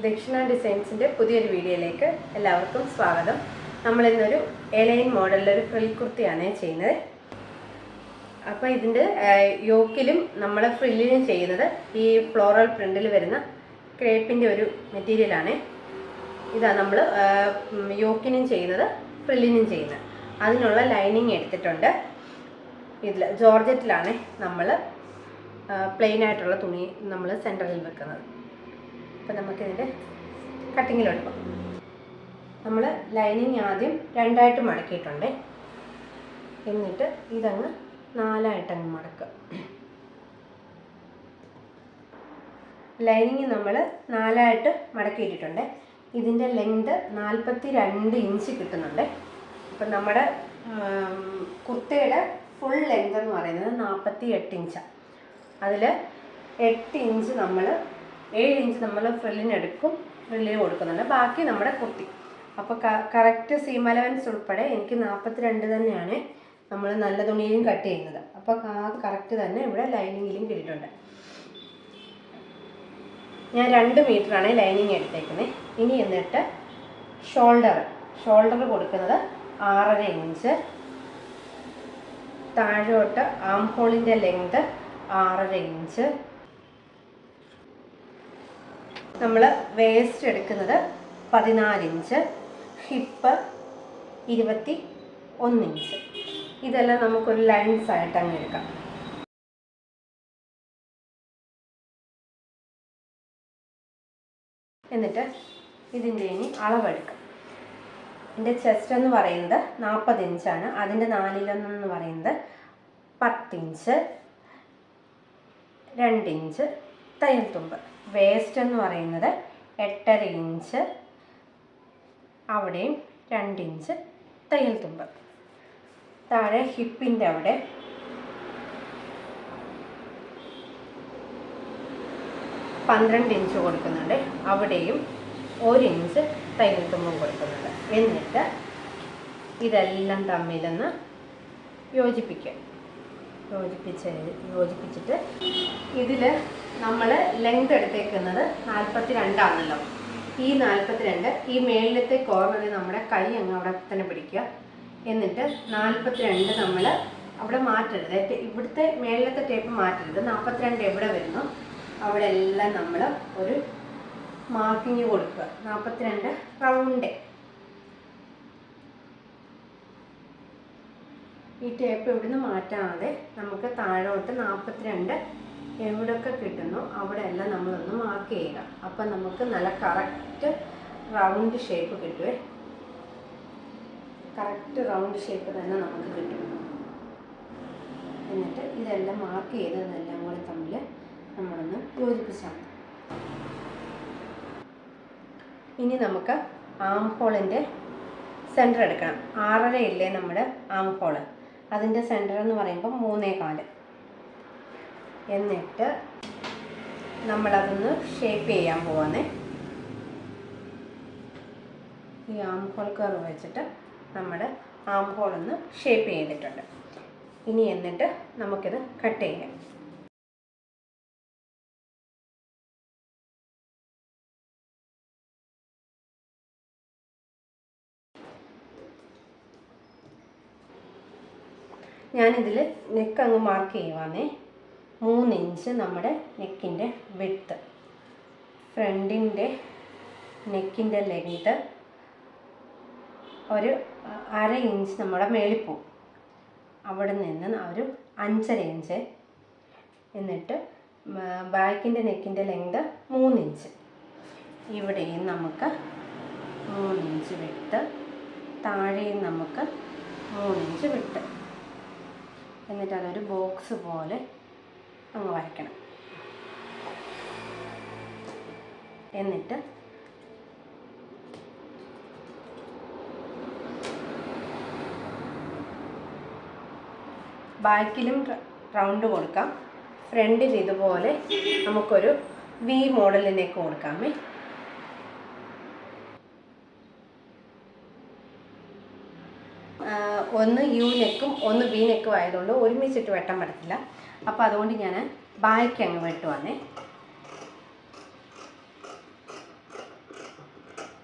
ദക്ഷിണ ഡിസൈൻസിൻ്റെ പുതിയൊരു വീഡിയോയിലേക്ക് എല്ലാവർക്കും സ്വാഗതം. നമ്മളിന്നൊരു എലൈൻ മോഡലിലൊരു ഫ്രിൽ കുർത്തിയാണ് ചെയ്യുന്നത്. അപ്പോൾ ഇതിൻ്റെ യോക്കിലും നമ്മൾ ഫ്രില്ലിനും ചെയ്യുന്നത് ഈ ഫ്ലോറൽ പ്രിൻറ്റിൽ വരുന്ന ക്രേപ്പിൻ്റെ ഒരു മെറ്റീരിയലാണ്. ഇതാണ് നമ്മൾ യോക്കിനും ചെയ്യുന്നത്, ഫ്രില്ലിനും ചെയ്യുന്നത്. അതിനുള്ള ലൈനിങ് എടുത്തിട്ടുണ്ട്. ഇതിൽ ജോർജറ്റിലാണ് നമ്മൾ പ്ലെയിൻ ആയിട്ടുള്ള തുണി നമ്മൾ സെൻറ്ററിൽ വെക്കുന്നത്. അപ്പോൾ നമുക്കിതിൻ്റെ കട്ടിങ്ങിലെടുക്കാം. നമ്മൾ ലൈനിങ് ആദ്യം രണ്ടായിട്ട് മടക്കിയിട്ടുണ്ട്. എന്നിട്ട് ഇതങ്ങ് നാലായിട്ടങ്ങ് മടക്കുക. ലൈനിങ് നമ്മൾ നാലായിട്ട് മടക്കിയിട്ടിട്ടുണ്ട്. ഇതിൻ്റെ ലെങ്ത് 42 ഇഞ്ച് കിട്ടുന്നുണ്ട്. അപ്പം നമ്മുടെ കുർത്തയുടെ ഫുൾ ലെങ്ത് എന്ന് പറയുന്നത് 48 ഇഞ്ചാണ്. അതിൽ 8 ഇഞ്ച് നമ്മൾ 7 ഇഞ്ച് നമ്മൾ ഫ്രില്ലിനെടുക്കും, ഫ്രില്ലിന് കൊടുക്കുന്നുണ്ട്. ബാക്കി നമ്മുടെ കുർത്തി. അപ്പോൾ കറക്റ്റ് സീം അലവൻസ് ഉൾപ്പെടെ എനിക്ക് 42 തന്നെയാണ് നമ്മൾ നല്ല തുണിയിലും കട്ട് ചെയ്യുന്നത്. അപ്പോൾ കറക്റ്റ് തന്നെ ഇവിടെ ലൈനിങ്ങിലും കിട്ടിയിട്ടുണ്ട്. ഞാൻ 2 മീറ്ററാണ് ലൈനിങ് എടുത്തേക്കുന്നത്. ഇനി എന്നിട്ട് ഷോൾഡർ കൊടുക്കുന്നത് 6.5 ഇഞ്ച്. താഴോട്ട് ആം ഹോളിൻ്റെ ലെങ്ത് 6.5 ഇഞ്ച്. നമ്മൾ വേസ്റ്റ് എടുക്കുന്നത് 14 ഇഞ്ച്. Hip 21 inch. ഇതെല്ലാം നമുക്കൊരു ലൈൻസ് ആയിട്ട് അങ്ങ് എടുക്കാം. എന്നിട്ട് ഇതിൻ്റെ ഇനി അളവെടുക്കാം. എൻ്റെ ചെസ്റ്റ് എന്ന് പറയുന്നത് 40 ഇഞ്ചാണ്. അതിൻ്റെ 4/1 എന്ന് പറയുന്നത് 10 ഇഞ്ച്. 2 ഇഞ്ച് തയ്യൽ തുമ്പ്. വേസ്റ്റ് എന്ന് പറയുന്നത് 8.5 ഇഞ്ച്. അവിടെയും 2 ഇഞ്ച് തയ്യൽ തുമ്പ്. താഴെ ഹിപ്പിൻ്റെ അവിടെ 12 ഇഞ്ച് കൊടുക്കുന്നുണ്ട്. അവിടെയും 1 ഇഞ്ച് തയ്യൽ തുമ്പും കൊടുക്കുന്നുണ്ട്. എന്നിട്ട് ഇതെല്ലാം തമ്മിലൊന്ന് യോജിപ്പിച്ചിട്ട് ഇതിൽ നമ്മൾ ലെങ്ത് എടുത്തേക്കുന്നത് 42 ആണല്ലോ. ഈ 42 ഈ മേളിലത്തെ കോർണറിൽ നമ്മുടെ കൈ അങ്ങ് അവിടെ തന്നെ പിടിക്കുക. എന്നിട്ട് 42 നമ്മൾ അവിടെ മാറ്റരുത്. ഇവിടുത്തെ മേളിലത്തെ ടേപ്പ് മാറ്റരുത്. 42 എവിടെ വരുന്നു അവിടെ എല്ലാം നമ്മൾ ഒരു മാർക്കിങ് കൊടുക്കുക. 42 റൗണ്ട്. ഈ ടേപ്പ് ഇവിടുന്ന് മാറ്റാതെ നമുക്ക് താഴോട്ട് 42 എവിടെയൊക്കെ കിട്ടുന്നു അവിടെ എല്ലാം നമ്മളൊന്ന് മാർക്ക് ചെയ്യുക. അപ്പം നമുക്ക് നല്ല കറക്റ്റ് റൗണ്ട് ഷേപ്പ് കിട്ടുമേ. കറക്റ്റ് റൗണ്ട് ഷേപ്പ് തന്നെ നമുക്ക് കിട്ടും. എന്നിട്ട് ഇതെല്ലാം മാർക്ക് ചെയ്തതെല്ലാം കൂടി തമ്മിൽ നമ്മളൊന്ന് യോജിപ്പിച്ചാൽ മതി. ഇനി നമുക്ക് ആം ഹോളിൻ്റെ സെൻറ്റർ എടുക്കണം. 6.5 ഇല്ലേ നമ്മുടെ ആം ഹോള്, അതിൻ്റെ സെൻറ്റർ എന്ന് പറയുമ്പോൾ 3.25. എന്നിട്ട് നമ്മളതൊന്ന് ഷേപ്പ് ചെയ്യാൻ പോവാന്നേ. ഈ ആം ഹോൾ കർവ് വെച്ചിട്ട് നമ്മുടെ ആം ഹോളൊന്ന് ഷേപ്പ് ചെയ്തിട്ടുണ്ട്. ഇനി എന്നിട്ട് നമുക്കിത് കട്ട് ചെയ്യാം. ഞാനിതിൽ നെക്ക് അങ്ങ് മാർക്ക് ചെയ്യുവാന്നേ. 3 ഇഞ്ച് നമ്മുടെ നെക്കിൻ്റെ വിഡ്ത്ത്. ഫ്രണ്ടിൻ്റെ നെക്കിൻ്റെ ലെങ്ത് ഒരു 1/2 ഇഞ്ച് നമ്മുടെ മേളിൽ പോവും. അവിടെ നിന്ന് ഒരു 5.5 ഇഞ്ച്. എന്നിട്ട് ബാക്കിൻ്റെ നെക്കിൻ്റെ ലെങ്ത് 3 ഇഞ്ച്. ഇവിടെയും നമുക്ക് 3 ഇഞ്ച് വിട്ട്, താഴെയും നമുക്ക് 3 ഇഞ്ച് വിട്ട്. എന്നിട്ട് അതൊരു ബോക്സ് പോലെ അങ്ങ് വരയ്ക്കണം. എന്നിട്ട് ബാക്കിലും റൗണ്ട് കൊടുക്കാം. ഫ്രണ്ടിൽ ഇതുപോലെ നമുക്കൊരു വി മോഡലിനേക്ക് കൊടുക്കാമേ. ഒന്ന് യു നെക്കും ഒന്ന് വി നെക്കും ആയതുകൊണ്ട് ഒരുമിച്ചിട്ട് വെട്ടാൻ പറ്റത്തില്ല. അപ്പോൾ അതുകൊണ്ട് ഞാൻ ബാക്ക് അങ്ങ് വെട്ടുവാന്നേ.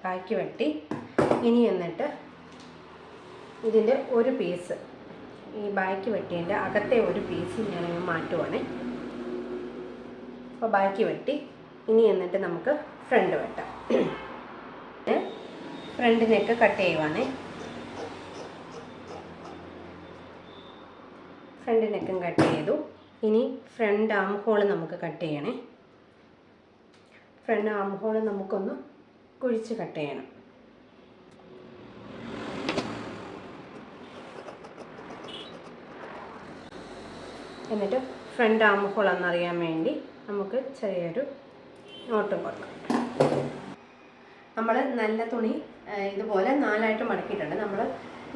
ബാക്കി വെട്ടി. ഇനി എന്നിട്ട് ഇതിൻ്റെ ഒരു പീസ്, ഈ ബാക്കി വെട്ടിയതിൻ്റെ അകത്തെ ഒരു പീസ് ഞാനങ്ങ് മാറ്റുവാണേ. അപ്പോൾ ബാക്കി വെട്ടി. ഇനി എന്നിട്ട് നമുക്ക് ഫ്രണ്ട് വെട്ടാം. ഫ്രണ്ട് നെക്ക് കട്ട് ചെയ്യുവാണേ. ഫ്രണ്ട് നെക്കും കട്ട് ചെയ്തു. ഇനി ഫ്രണ്ട് ആം ഹോൾ നമുക്ക് കട്ട് ചെയ്യണേ. ഫ്രണ്ട് ആം ഹോൾ നമുക്കൊന്ന് കുഴിച്ച് കട്ട് ചെയ്യണം. എന്നിട്ട് ഫ്രണ്ട് ആം ഹോൾ എന്നറിയാൻ വേണ്ടി നമുക്ക് ചെറിയൊരു നോട്ടും കൊടുക്കാം. നമ്മൾ നല്ല തുണി ഇതുപോലെ 4ആയിട്ട് മടക്കിയിട്ടുണ്ട്. നമ്മൾ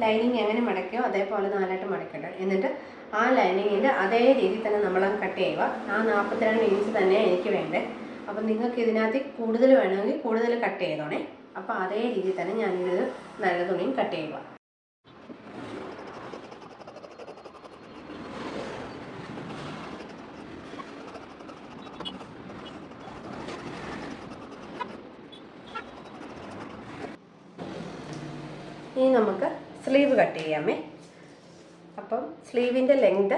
ലൈനിങ് എങ്ങനെ മടക്കിയോ അതേപോലെ 4ആയിട്ട് മടക്കിയിട്ടുണ്ട്. എന്നിട്ട് ആ ലൈനിങ്ങിൻ്റെ അതേ രീതിയിൽ തന്നെ നമ്മൾ കട്ട് ചെയ്യുക. ആ 42 ഇഞ്ച് തന്നെ എനിക്ക് വേണ്ടേ. അപ്പം നിങ്ങൾക്ക് ഇതിനകത്ത് കൂടുതൽ വേണമെങ്കിൽ കൂടുതൽ കട്ട് ചെയ്തോണേ. അപ്പോൾ അതേ രീതിയിൽ തന്നെ ഞാനിത് നല്ല തുണിയും കട്ട് ചെയ്യുക. ഇനി നമുക്ക് സ്ലീവ് കട്ട് ചെയ്യാമേ. അപ്പം സ്ലീവിൻ്റെ ലെങ്ത്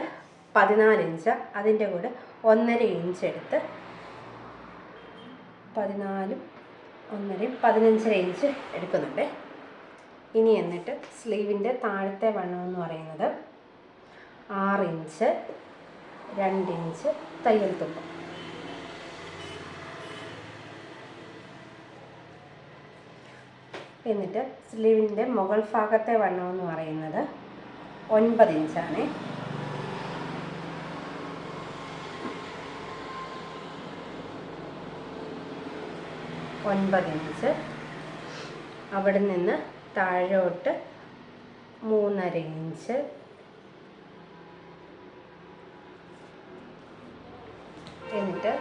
14 ഇഞ്ച്. അതിൻ്റെ കൂടെ 1.5 ഇഞ്ച് എടുത്ത് 14, 1.5, 15 ഇഞ്ച് എടുക്കുന്നുണ്ട്. ഇനി എന്നിട്ട് സ്ലീവിൻ്റെ താഴത്തെ വണ്ണം എന്ന് പറയുന്നത് 6 ഇഞ്ച്, 2 ഇഞ്ച് തയ്യൽ തുമ്പ്. എന്നിട്ട് സ്ലീവിൻ്റെ മുകൾ ഭാഗത്തെ വണ്ണം എന്ന് പറയുന്നത് 9 ഇഞ്ചാണ്. ഇഞ്ച്. അവിടെ നിന്ന് താഴോട്ട് 3.5 ഇഞ്ച്. എന്നിട്ട്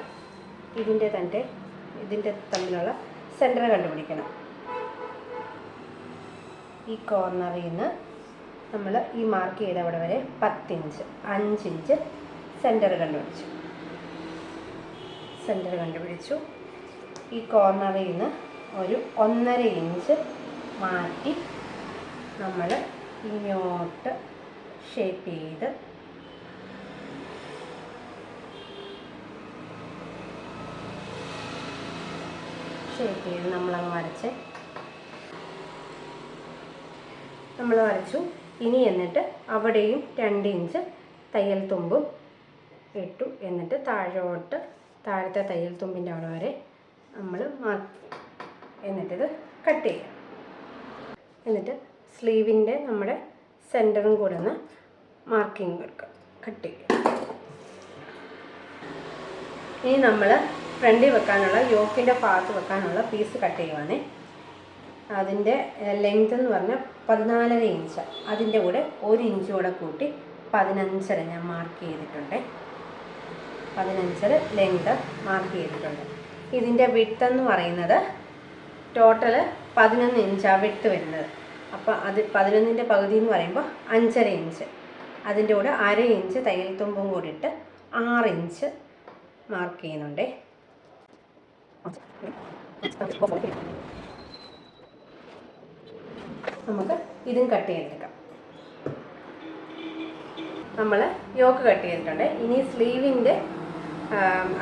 ഇതിൻ്റെ തമ്മിലുള്ള സെൻറ്റർ കണ്ടുപിടിക്കണം. ഈ കോർണറിൽ നിന്ന് നമ്മൾ ഈ മാർക്ക് ചെയ്ത അവിടെ വരെ 10 ഇഞ്ച്, 5 ഇഞ്ച് സെൻറ്റർ കണ്ടുപിടിച്ചു. ഈ കോർണറിൽ നിന്ന് ഒരു 1.5 ഇഞ്ച് മാറ്റി നമ്മൾ ഇങ്ങോട്ട് ഷേപ്പ് ചെയ്ത് നമ്മളങ്ങ് വരച്ചു. ഇനി എന്നിട്ട് അവിടെയും 2 ഇഞ്ച് തയ്യൽ തുമ്പും ഇട്ടു. എന്നിട്ട് താഴത്തെ തയ്യൽ തുമ്പിൻ്റെ അവിടെ വരെ നമ്മൾ എന്നിട്ടിത് കട്ട് ചെയ്യാം. എന്നിട്ട് സ്ലീവിൻ്റെ നമ്മുടെ സെൻറ്ററും കൂടെ ഒന്ന് മാർക്കിങ് കൊടുക്കുക, കട്ട് ചെയ്യുക. ഇനി നമ്മൾ ഫ്രണ്ടിൽ വെക്കാനുള്ള യോക്കിൻ്റെ ഭാഗത്ത് വെക്കാനുള്ള പീസ് കട്ട് ചെയ്യുവാണേ. അതിൻ്റെ ലെങ്ത് എന്ന് പറഞ്ഞാൽ 14.5 ഇഞ്ച്. അതിൻ്റെ കൂടെ 1 ഇഞ്ച് കൂടെ കൂട്ടി 15.5 ഞാൻ മാർക്ക് ചെയ്തിട്ടുണ്ട്. 15 ലെങ്ത് മാർക്ക് ചെയ്തിട്ടുണ്ട്. ഇതിൻ്റെ വിഡ്ത്ത് എന്ന് പറയുന്നത് ടോട്ടൽ 11 ഇഞ്ചാണ് വിഡ്ത്ത് വരുന്നത്. അപ്പോൾ അത് 11ൻ്റെ പകുതി എന്ന് പറയുമ്പോൾ 5.5 ഇഞ്ച്. അതിൻ്റെ കൂടെ 1/2 ഇഞ്ച് തയ്യൽ തുമ്പും കൂടി ഇട്ട് 6 ഇഞ്ച് മാർക്ക് ചെയ്യുന്നുണ്ട്. നമുക്ക് ഇതും കട്ട് ചെയ്തെടുക്കാം. നമ്മൾ യോക്ക് കട്ട് ചെയ്തിട്ടുണ്ട്. ഇനി സ്ലീവിൻ്റെ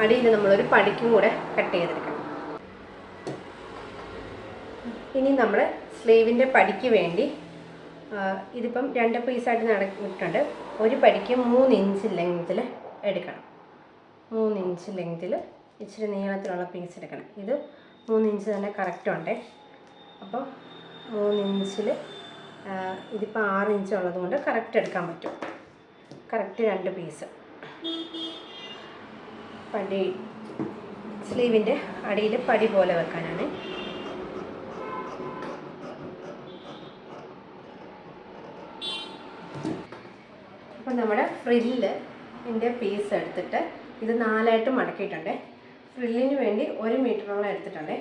അടിയിൽ നമ്മളൊരു പടിക്കും കൂടെ കട്ട് ചെയ്തെടുക്കണം. ഇനി നമ്മൾ സ്ലീവിൻ്റെ പടിക്ക് വേണ്ടി ഇതിപ്പം 2 പീസായിട്ട് നടക്കിയിട്ടുണ്ട്. ഒരു പടിക്ക് 3 ഇഞ്ച് ലെങ്ത്തിൽ എടുക്കണം. 3 ഇഞ്ച് ലെങ്ത്തിൽ ഇച്ചിരി നീളത്തിലുള്ള പീസ് എടുക്കണം. ഇത് 3 ഇഞ്ച് തന്നെ കറക്റ്റ് ഉണ്ട്. അപ്പോൾ 3 ഇഞ്ചിൽ ഇതിപ്പോൾ 6 ഇഞ്ച് ഉള്ളതുകൊണ്ട് കറക്റ്റ് എടുക്കാൻ പറ്റും. കറക്റ്റ് 2 പീസ് പടി സ്ലീവിൻ്റെ അടിയിൽ പടി പോലെ വെക്കാനാണ്. അപ്പോൾ നമ്മുടെ ഫ്രില്ലിൻ്റെ പീസ് എടുത്തിട്ട് ഇത് 4ആയിട്ട് മടക്കിയിട്ടുണ്ട്. ഫ്രില്ലിന് വേണ്ടി 1 മീറ്ററോളം എടുത്തിട്ടുണ്ട്.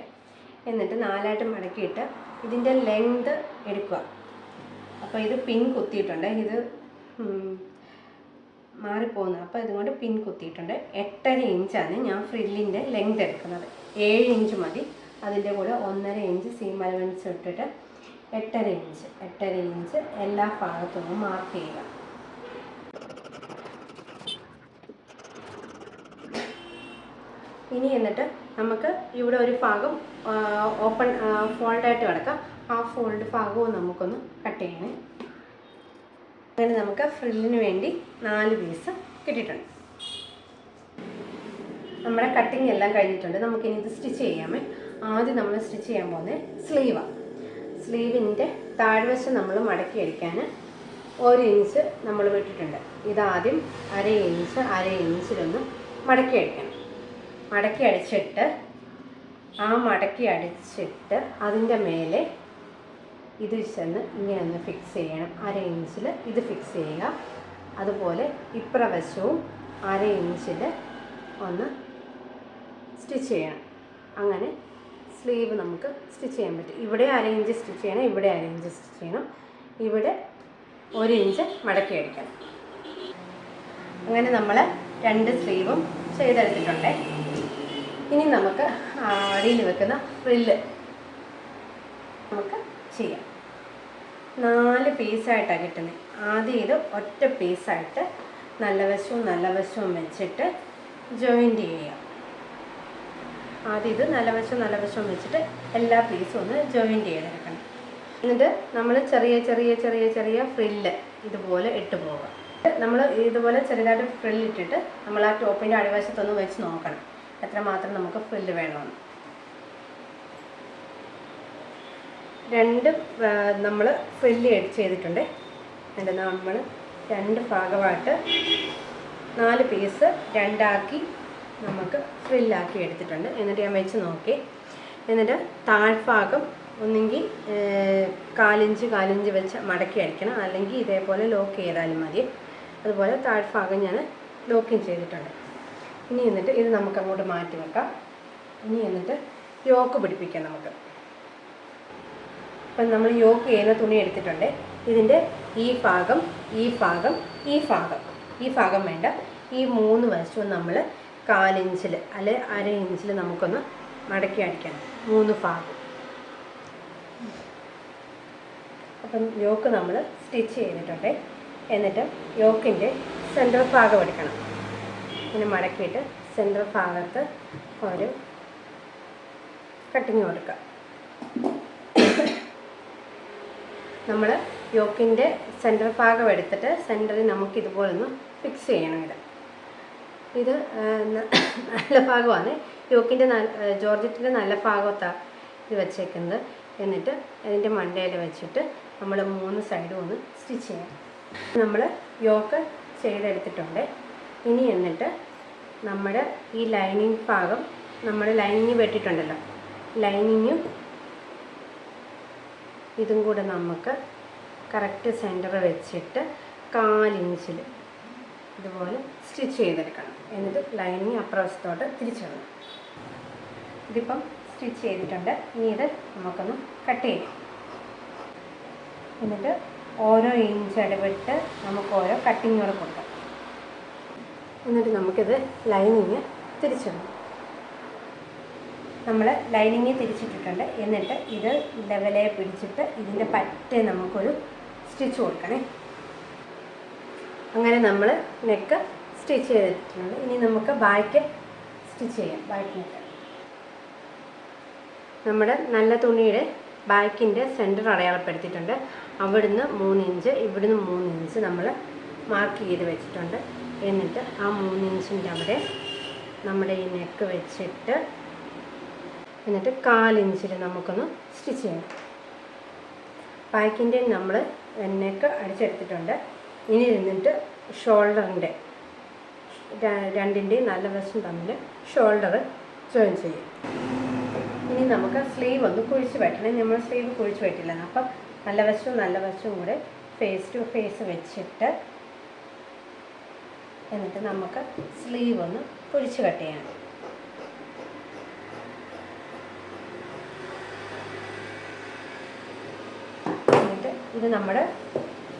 എന്നിട്ട് 4ആയിട്ട് മടക്കിയിട്ട് ഇതിൻ്റെ ലെങ്ത് എടുക്കുക. അപ്പോൾ ഇത് പിൻ കുത്തിയിട്ടുണ്ട്. ഇത് മാറിപ്പോകുന്നത്. അപ്പോൾ ഇതുകൊണ്ട് പിൻ കുത്തിയിട്ടുണ്ട്. 8.5 ഇഞ്ചാണ് ഞാൻ ഫ്രില്ലിൻ്റെ ലെങ്ത് എടുക്കുന്നത്. 7 ഇഞ്ച് മതി. അതിൻ്റെ കൂടെ 1.5 ഇഞ്ച് സീം അലവൻസ് ഇട്ടിട്ട് 8.5 ഇഞ്ച് എല്ലാ ഭാഗത്തുനിന്നും മാർക്ക് ചെയ്യുക. ഇനി എന്നിട്ട് നമുക്ക് ഇവിടെ ഒരു ഭാഗം ഓപ്പൺ ഫോൾഡായിട്ട് കിടക്കാം. ആ ഫോൾഡ് ഭാഗവും നമുക്കൊന്ന് കട്ട് ചെയ്യണേ. അങ്ങനെ നമുക്ക് ഫ്രില്ലിന് വേണ്ടി 4 പീസ് കിട്ടിയിട്ടുണ്ട്. നമ്മുടെ കട്ടിങ് എല്ലാം കഴിഞ്ഞിട്ടുണ്ട്. നമുക്കിനി ഇത് സ്റ്റിച്ച് ചെയ്യാമേ. ആദ്യം നമ്മൾ സ്റ്റിച്ച് ചെയ്യാൻ പോകുന്നത് സ്ലീവാണ്. സ്ലീവിൻ്റെ താഴ്വശം നമ്മൾ മടക്കി അടിക്കാൻ 1 ഇഞ്ച് നമ്മൾ വിട്ടിട്ടുണ്ട്. ഇതാദ്യം 1/2 ഇഞ്ചിലൊന്ന് മടക്കി അടിക്കണം. മടക്കി അടിച്ചിട്ട് അതിൻ്റെ മേലെ ഇത് ചെന്ന് ഇങ്ങനെ ഒന്ന് ഫിക്സ് ചെയ്യണം. 1/2 ഇഞ്ചിൽ ഇത് ഫിക്സ് ചെയ്യുക. അതുപോലെ ഇപ്പുറവശവും 1/2 ഇഞ്ചിൽ ഒന്ന് സ്റ്റിച്ച് ചെയ്യണം. അങ്ങനെ സ്ലീവ് നമുക്ക് സ്റ്റിച്ച് ചെയ്യാൻ പറ്റും. ഇവിടെ 1/2 ഇഞ്ച് സ്റ്റിച്ച് ചെയ്യണം, ഇവിടെ 1/2 ഇഞ്ച് സ്റ്റിച്ച് ചെയ്യണം, ഇവിടെ 1 ഇഞ്ച് മടക്കി അടിക്കണം. അങ്ങനെ നമ്മൾ 2 സ്ലീവും ചെയ്തെടുത്തിട്ടുണ്ട്. ഇനി നമുക്ക് അടിയിൽ വെക്കുന്ന ഫ്രില്ല് നമുക്ക് ചെയ്യാം. 4 പീസായിട്ടാണ് കിട്ടുന്നത്. ആദ്യം ഇത് ഒറ്റ പീസായിട്ട് നല്ല വശവും വെച്ചിട്ട് ജോയിൻറ്റ് ചെയ്യുക. ആദ്യം ഇത് നല്ല വശവും വെച്ചിട്ട് എല്ലാ പീസും ഒന്ന് ജോയിൻറ്റ് ചെയ്തെടുക്കണം. എന്നിട്ട് നമ്മൾ ചെറിയ ഫ്രില്ല് ഇതുപോലെ ഇട്ട് പോവുക. നമ്മൾ ഇതുപോലെ ചെറുതായിട്ട് ഫ്രില്ലിട്ടിട്ട് നമ്മൾ ആ ടോപ്പിൻ്റെ അടിവശത്തൊന്ന് വെച്ച് നോക്കണം എത്രമാത്രം നമുക്ക് ഫ്രില്ല് വേണമെന്ന്. 2 നമ്മൾ ഫ്രില്ല് ചെയ്തിട്ടുണ്ട്. എന്നിട്ട് നമ്മൾ 2 ഭാഗമായിട്ട് 4 പീസ് 2ആക്കി നമുക്ക് ഫ്രില്ലാക്കി എടുത്തിട്ടുണ്ട്. എന്നിട്ട് ഞാൻ വെച്ച് നോക്കി. എന്നിട്ട് താഴ്ഭാഗം ഒന്നെങ്കിൽ 4 ഇഞ്ച് വെച്ച് മടക്കി അടിക്കണം, അല്ലെങ്കിൽ ഇതേപോലെ ലോക്ക് ചെയ്താലും മതി. അതുപോലെ താഴ്ഭാഗം ഞാൻ ലോക്കിങ് ചെയ്തിട്ടുണ്ട്. ഇനി എന്നിട്ട് ഇത് നമുക്ക് അങ്ങോട്ട് മാറ്റി വെക്കാം. ഇനി എന്നിട്ട് യോക്ക് പിടിപ്പിക്കാം നമുക്ക്. അപ്പം നമ്മൾ യോക്ക് ചെയ്യുന്ന തുണി എടുത്തിട്ടുണ്ട്. ഇതിൻ്റെ ഈ ഭാഗം വേണ്ട, ഈ 3 വശവും നമ്മൾ 1/4 ഇഞ്ചിൽ അല്ലെ 1/2 ഇഞ്ചിൽ നമുക്കൊന്ന് മടക്കി അടിക്കണം 3 ഭാഗം. അപ്പം യോക്ക് നമ്മൾ സ്റ്റിച്ച് ചെയ്തിട്ടുണ്ട്. എന്നിട്ട് യോക്കിൻ്റെ സെൻറ്റർ ഭാഗം എടുക്കണം. ഇങ്ങനെ മടക്കിയിട്ട് സെൻറ്റർ ഭാഗത്ത് ഒരു കട്ടിങ് കൊടുക്കുക. നമ്മൾ യോക്കിൻ്റെ സെൻറ്റർ ഭാഗം എടുത്തിട്ട് സെൻറ്ററിൽ നമുക്കിതുപോലൊന്ന് ഫിക്സ് ചെയ്യണം. ഇത് നല്ല ഭാഗമാണ്. യോക്കിൻ്റെ ജോർജറ്റിൻ്റെ നല്ല ഭാഗത്താണ് ഇത് വെച്ചേക്കുന്നത്. എന്നിട്ട് അതിൻ്റെ മണ്ടയിൽ വെച്ചിട്ട് നമ്മൾ 3 സൈഡും ഒന്ന് സ്റ്റിച്ച് ചെയ്യാം. നമ്മൾ യോക്ക് ചെയ്തെടുത്തിട്ടുണ്ട്. ഇനി എന്നിട്ട് നമ്മുടെ ഈ ലൈനിങ് ഭാഗം, നമ്മുടെ ലൈനിങ് വെട്ടിയിട്ടുണ്ടല്ലോ, ലൈനിങ്ങും ഇതും കൂടെ നമുക്ക് കറക്റ്റ് സെൻറ്റർ വെച്ചിട്ട് 1/4 ഇഞ്ചിൽ ഇതുപോലെ സ്റ്റിച്ച് ചെയ്തെടുക്കണം. എന്നിട്ട് ലൈനിങ് അപ്പുറവശത്തോട്ട് തിരിച്ചിടണം. ഇതിപ്പം സ്റ്റിച്ച് ചെയ്തിട്ടുണ്ട്. ഇനി ഇത് നമുക്കൊന്ന് കട്ട് ചെയ്യാം. എന്നിട്ട് ഓരോ ഇഞ്ച് ഇടവിട്ട് നമുക്ക് ഓരോ കട്ടിങ്ങുകൾ കൊടുക്കാം. എന്നിട്ട് നമുക്കിത് ലൈനിങ് തിരിച്ചിടണം. നമ്മൾ ലൈനിങ് തിരിച്ചിട്ടിട്ടുണ്ട്. എന്നിട്ട് ഇത് ലെവലെ പിടിച്ചിട്ട് ഇതിൻ്റെ പറ്റേ നമുക്കൊരു സ്റ്റിച്ച് കൊടുക്കണേ. അങ്ങനെ നമ്മൾ നെക്ക് സ്റ്റിച്ച് ചെയ്തിട്ടുണ്ട്. ഇനി നമുക്ക് ബാക്ക് സ്റ്റിച്ച് ചെയ്യാം. ബാക്ക് നെക്ക് നമ്മുടെ നല്ല തുണിയുടെ ബാക്കിൻ്റെ സെൻറ്റർ അടയാളപ്പെടുത്തിയിട്ടുണ്ട്. അവിടുന്ന് 3 ഇഞ്ച്, ഇവിടുന്ന് 3 ഇഞ്ച് നമ്മൾ മാർക്ക് ചെയ്ത് വെച്ചിട്ടുണ്ട്. എന്നിട്ട് ആ 3 ഇഞ്ചിൻ്റെ അവിടെ നമ്മുടെ ഈ നെക്ക് വെച്ചിട്ട് എന്നിട്ട് 1/4 ഇഞ്ചിൽ നമുക്കൊന്ന് സ്റ്റിച്ച് ചെയ്യണം. ബാക്കിൻ്റെ നമ്മൾ നെക്ക് അടിച്ചെടുത്തിട്ടുണ്ട്. ഇനി നിന്നിട്ട് ഷോൾഡറിൻ്റെ രണ്ടിൻ്റെയും നല്ല വശം തമ്മിൽ ഷോൾഡർ ജോയിൻ ചെയ്യും. ഇനി നമുക്ക് സ്ലീവ് ഒന്ന് കുഴിച്ച് വെട്ടണം. നമ്മൾ സ്ലീവ് കുഴിച്ച് വെട്ടില്ല. അപ്പം നല്ല വശവും കൂടെ ഫേസ് ടു ഫേസ് വെച്ചിട്ട് എന്നിട്ട് നമുക്ക് സ്ലീവ് ഒന്ന് കുഴിച്ച് കട്ട് ചെയ്യണം. എന്നിട്ട് ഇത് നമ്മുടെ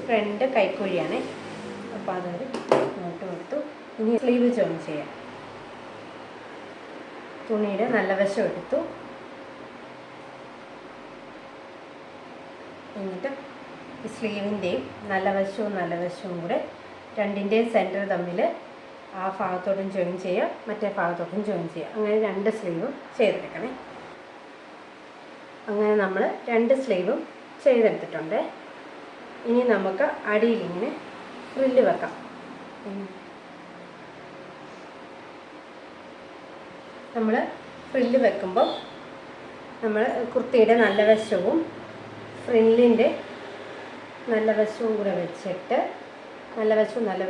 ഫ്രണ്ട് കൈക്കുഴിയാണ്. അപ്പോൾ അതൊരു നോട്ട് കൊടുത്തു. ഇനി സ്ലീവ് ജോയിൻ ചെയ്യാം. തുണിയുടെ നല്ല വശം എടുത്തു. എന്നിട്ട് ഈ സ്ലീവിൻ്റെയും നല്ല വശവും കൂടെ രണ്ടിൻ്റെയും സെൻറ്റർ തമ്മിൽ ആ ഭാഗത്തോട്ടും ജോയിൻ ചെയ്യുക, മറ്റേ ഭാഗത്തോട്ടും ജോയിൻ ചെയ്യുക. അങ്ങനെ 2 സ്ലീവും ചെയ്തെടുക്കണേ. അങ്ങനെ നമ്മൾ 2 സ്ലീവും ചെയ്തെടുത്തിട്ടുണ്ട്. ഇനി നമുക്ക് അടിയിലിങ്ങനെ ഫ്രില്ല് വെക്കാം. നമ്മൾ ഫ്രില്ല് വെക്കുമ്പോൾ നമ്മൾ കുർത്തിയുടെ നല്ല വശവും ഫ്രില്ലിൻ്റെ നല്ല വശവും കൂടെ വെച്ചിട്ട് നല്ല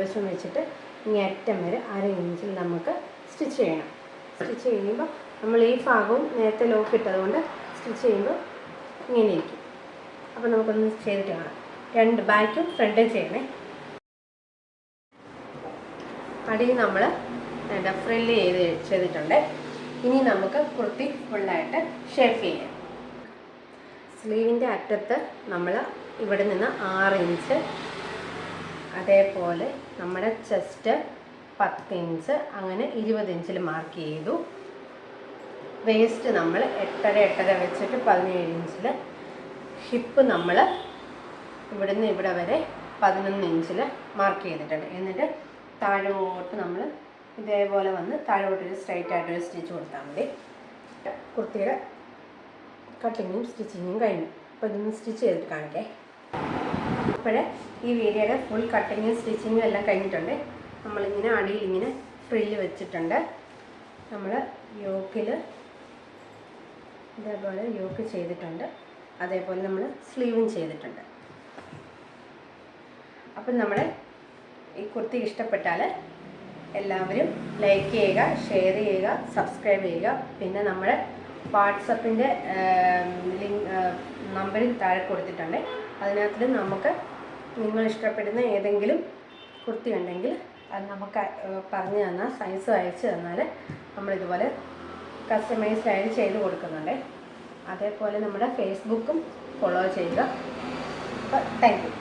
വശവും വെച്ചിട്ട് ഇനി അറ്റം വരെ 1/2 ഇഞ്ചിൽ നമുക്ക് സ്റ്റിച്ച് ചെയ്യണം. സ്റ്റിച്ച് ചെയ്യുമ്പോൾ നമ്മൾ ഈ ഭാഗവും നേരത്തെ ലോക്ക് ഇട്ടതുകൊണ്ട് സ്റ്റിച്ച് ചെയ്യുമ്പോൾ ഇങ്ങനെ ഇരിക്കും. അപ്പോൾ നമുക്കൊന്ന് ചെയ്തിട്ട് കാണാം. 2 ബാക്കും ഫ്രണ്ടും ചെയ്യണേ. അടിയിൽ നമ്മൾ ഫ്രില്ല് ചെയ്തിട്ടുണ്ട്. ഇനി നമുക്ക് കുർത്തി ഫുള്ളായിട്ട് ഷേപ്പ് ചെയ്യാം. സ്ലീവിൻ്റെ അറ്റത്ത് നമ്മൾ ഇവിടെ നിന്ന് 6 ഇഞ്ച്, അതേപോലെ നമ്മുടെ ചെസ്റ്റ് 10 ഇഞ്ച്, അങ്ങനെ 20 ഇഞ്ചിൽ മാർക്ക് ചെയ്തു. വേസ്റ്റ് നമ്മൾ 8.5 വെച്ചിട്ട് 17 ഇഞ്ചിൽ. ഹിപ്പ് നമ്മൾ ഇവിടുന്ന് ഇവിടെ വരെ 11 ഇഞ്ചിൽ മാർക്ക് ചെയ്തിട്ടുണ്ട്. എന്നിട്ട് താഴോട്ട് നമ്മൾ ഇതേപോലെ വന്ന് താഴോട്ടൊരു സ്ട്രൈറ്റ് ആയിട്ടൊരു സ്റ്റിച്ച് കൊടുത്താൽ മതി. കുർത്തിയുടെ കട്ടിങ്ങും സ്റ്റിച്ചിങ്ങും കഴിഞ്ഞു. അപ്പോൾ ഇതൊന്ന് സ്റ്റിച്ച് ചെയ്തിട്ട് കാണിക്കേ. ഇപ്പോഴേ ഈ വീഡിയോയുടെ ഫുൾ കട്ടിങ്ങും സ്റ്റിച്ചിങ്ങും എല്ലാം കഴിഞ്ഞിട്ടുണ്ട്. നമ്മളിങ്ങനെ അടിയിലിങ്ങനെ ഫ്രില്ല് വെച്ചിട്ടുണ്ട്. നമ്മൾ യോക്കിൽ ഇതേപോലെ യോക്ക് ചെയ്തിട്ടുണ്ട്. അതേപോലെ നമ്മൾ സ്ലീവും ചെയ്തിട്ടുണ്ട്. അപ്പം നമ്മുടെ ഈ കുർത്തി ഇഷ്ടപ്പെട്ടാൽ എല്ലാവരും ലൈക്ക് ചെയ്യുക, ഷെയർ ചെയ്യുക, സബ്സ്ക്രൈബ് ചെയ്യുക. പിന്നെ നമ്മുടെ വാട്സപ്പിൻ്റെ നമ്പറിൽ താഴെ കൊടുത്തിട്ടുണ്ട്. അതിനകത്ത് നമുക്ക് നിങ്ങൾ ഇഷ്ടപ്പെടുന്ന ഏതെങ്കിലും കുർത്തി ഉണ്ടെങ്കിൽ അത് നമുക്ക് പറഞ്ഞു തന്നാൽ, സൈസ് അയച്ചു തന്നാൽ നമ്മളിതുപോലെ കസ്റ്റമൈസ്ഡ് ആയിട്ട് ചെയ്ത് കൊടുക്കുന്നുണ്ട്. അതേപോലെ നമ്മുടെ ഫേസ്ബുക്കും ഫോളോ ചെയ്യുക. അപ്പോൾ താങ്ക് യു.